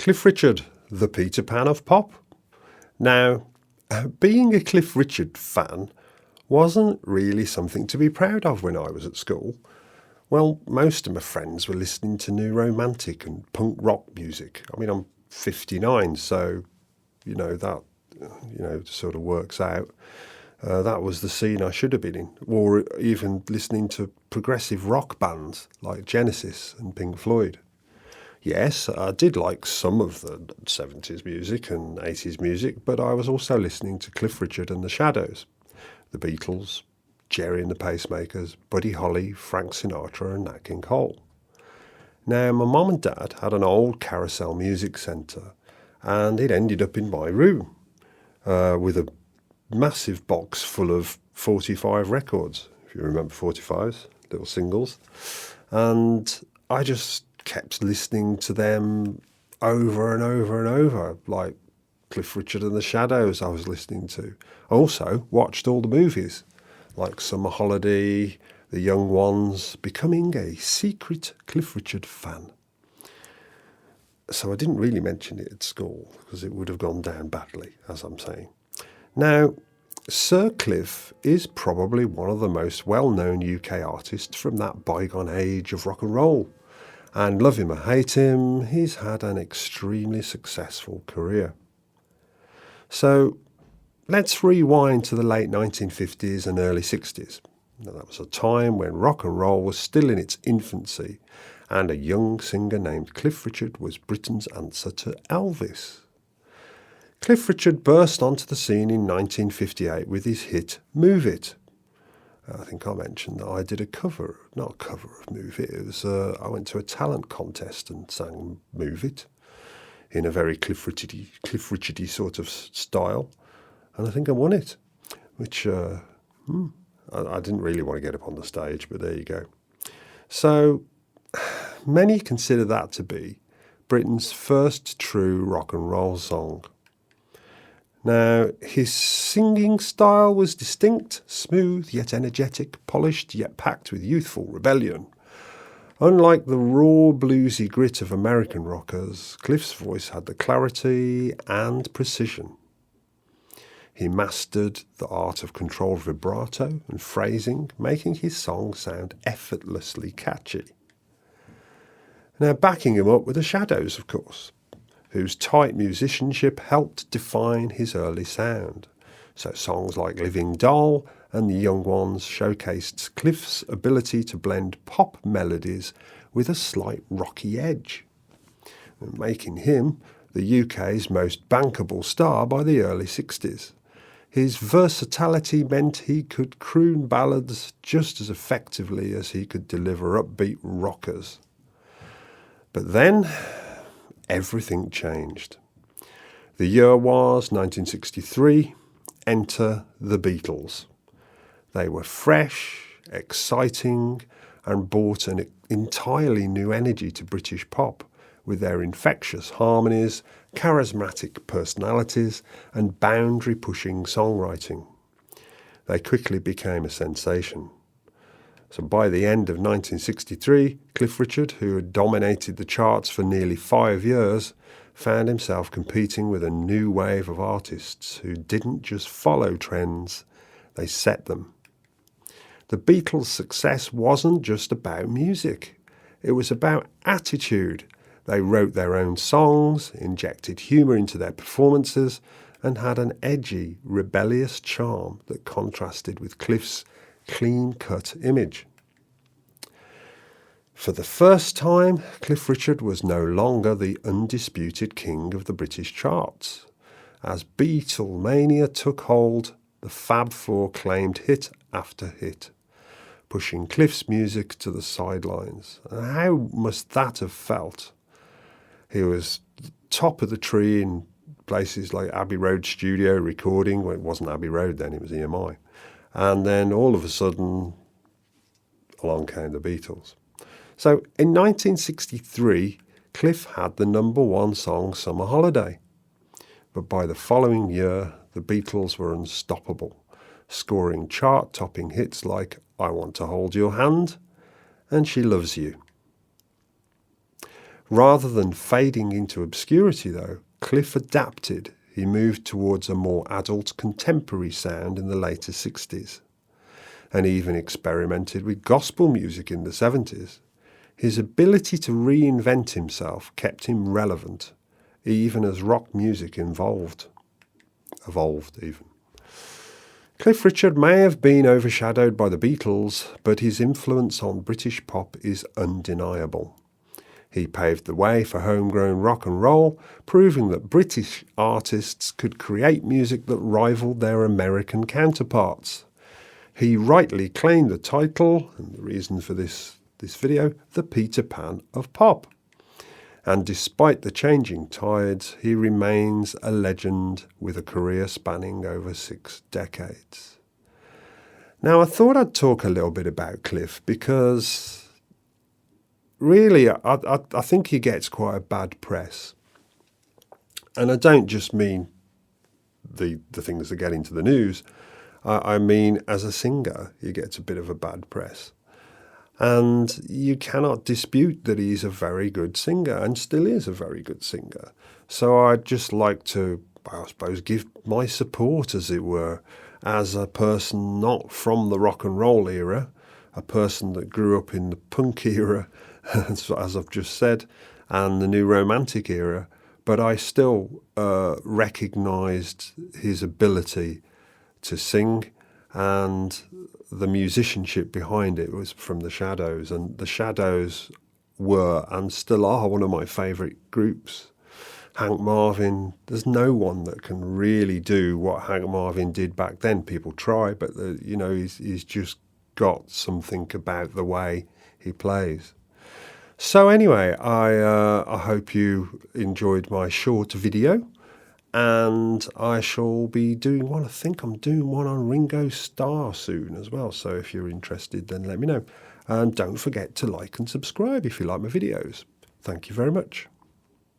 Cliff Richard, the Peter Pan of pop. Now, being a Cliff Richard fan wasn't really something to be proud of when I was at school. Well, most of my friends were listening to new romantic and punk rock music. I mean, I'm 59, so, that sort of works out. That was the scene I should have been in, or even listening to progressive rock bands like Genesis and Pink Floyd. Yes, I did like some of the 70s music and 80s music, but I was also listening to Cliff Richard and the Shadows, the Beatles, Gerry and the Pacemakers, Buddy Holly, Frank Sinatra and Nat King Cole. Now, my mum and dad had an old Carousel music centre, and it ended up in my room with a massive box full of 45 records, if you remember 45s, little singles. And I just kept listening to them over and over and over, like Cliff Richard and the Shadows I was listening to. I also watched all the movies, like Summer Holiday, The Young Ones, becoming a secret Cliff Richard fan. So I didn't really mention it at school because it would have gone down badly, as I'm saying. Now, Sir Cliff is probably one of the most well-known UK artists from that bygone age of rock and roll. And love him or hate him, he's had an extremely successful career. So let's rewind to the late 1950s and early 60s. Now, that was a time when rock and roll was still in its infancy, and a young singer named Cliff Richard was Britain's answer to Elvis. Cliff Richard burst onto the scene in 1958 with his hit Move It. I think I mentioned that I did not a cover of Move It. It was I went to a talent contest and sang Move It in a very Cliff Richardy sort of style, and I think I won it, which I didn't really want to get up on the stage, but there you go. So many consider that to be Britain's first true rock and roll song. Now, his singing style was distinct, smooth yet energetic, polished yet packed with youthful rebellion. Unlike the raw bluesy grit of American rockers, Cliff's voice had the clarity and precision. He mastered the art of controlled vibrato and phrasing, making his songs sound effortlessly catchy. Now, backing him up were the Shadows, of course, whose tight musicianship helped define his early sound. So songs like Living Doll and The Young Ones showcased Cliff's ability to blend pop melodies with a slight rocky edge, making him the UK's most bankable star by the early 60s. His versatility meant he could croon ballads just as effectively as he could deliver upbeat rockers. But then everything changed. The year was 1963. Enter the Beatles. They were fresh, exciting, and brought an entirely new energy to British pop with their infectious harmonies, charismatic personalities, and boundary-pushing songwriting. They quickly became a sensation. So by the end of 1963, Cliff Richard, who had dominated the charts for nearly 5 years, found himself competing with a new wave of artists who didn't just follow trends, they set them. The Beatles' success wasn't just about music. It was about attitude. They wrote their own songs, injected humour into their performances, and had an edgy, rebellious charm that contrasted with Cliff's clean-cut image. For the first time, Cliff Richard was no longer the undisputed king of the British charts. As Beatlemania took hold, the Fab Four claimed hit after hit, pushing Cliff's music to the sidelines. And how must that have felt? He was top of the tree in places like Abbey Road Studio recording. Well, it wasn't Abbey Road then, it was EMI. And then all of a sudden, along came the Beatles. So in 1963, Cliff had the #1 song Summer Holiday. But by the following year, the Beatles were unstoppable, scoring chart-topping hits like I Want to Hold Your Hand and She Loves You. Rather than fading into obscurity, though, Cliff adapted. He moved towards a more adult contemporary sound in the later 60s, and even experimented with gospel music in the 70s. His ability to reinvent himself kept him relevant, even as rock music evolved even. Cliff Richard may have been overshadowed by the Beatles, but his influence on British pop is undeniable. He paved the way for homegrown rock and roll, proving that British artists could create music that rivaled their American counterparts. He rightly claimed the title, and the reason for this video, the Peter Pan of pop. And despite the changing tides, he remains a legend with a career spanning over 6 decades. Now, I thought I'd talk a little bit about Cliff because really, I think he gets quite a bad press. And I don't just mean the things that get into the news. I mean, as a singer, he gets a bit of a bad press. And you cannot dispute that he's a very good singer and still is a very good singer. So I'd just like to, I suppose, give my support, as it were, as a person not from the rock and roll era, a person that grew up in the punk era, as I've just said, and the new romantic era, but I still recognised his ability to sing, and the musicianship behind it was from the Shadows, and the Shadows were and still are one of my favourite groups. Hank Marvin, there's no one that can really do what Hank Marvin did back then. People try, but he's just got something about the way he plays. So anyway, I hope you enjoyed my short video, and I shall be doing one. I think I'm doing one on Ringo Starr soon as well. So if you're interested, then let me know. And don't forget to like and subscribe if you like my videos. Thank you very much.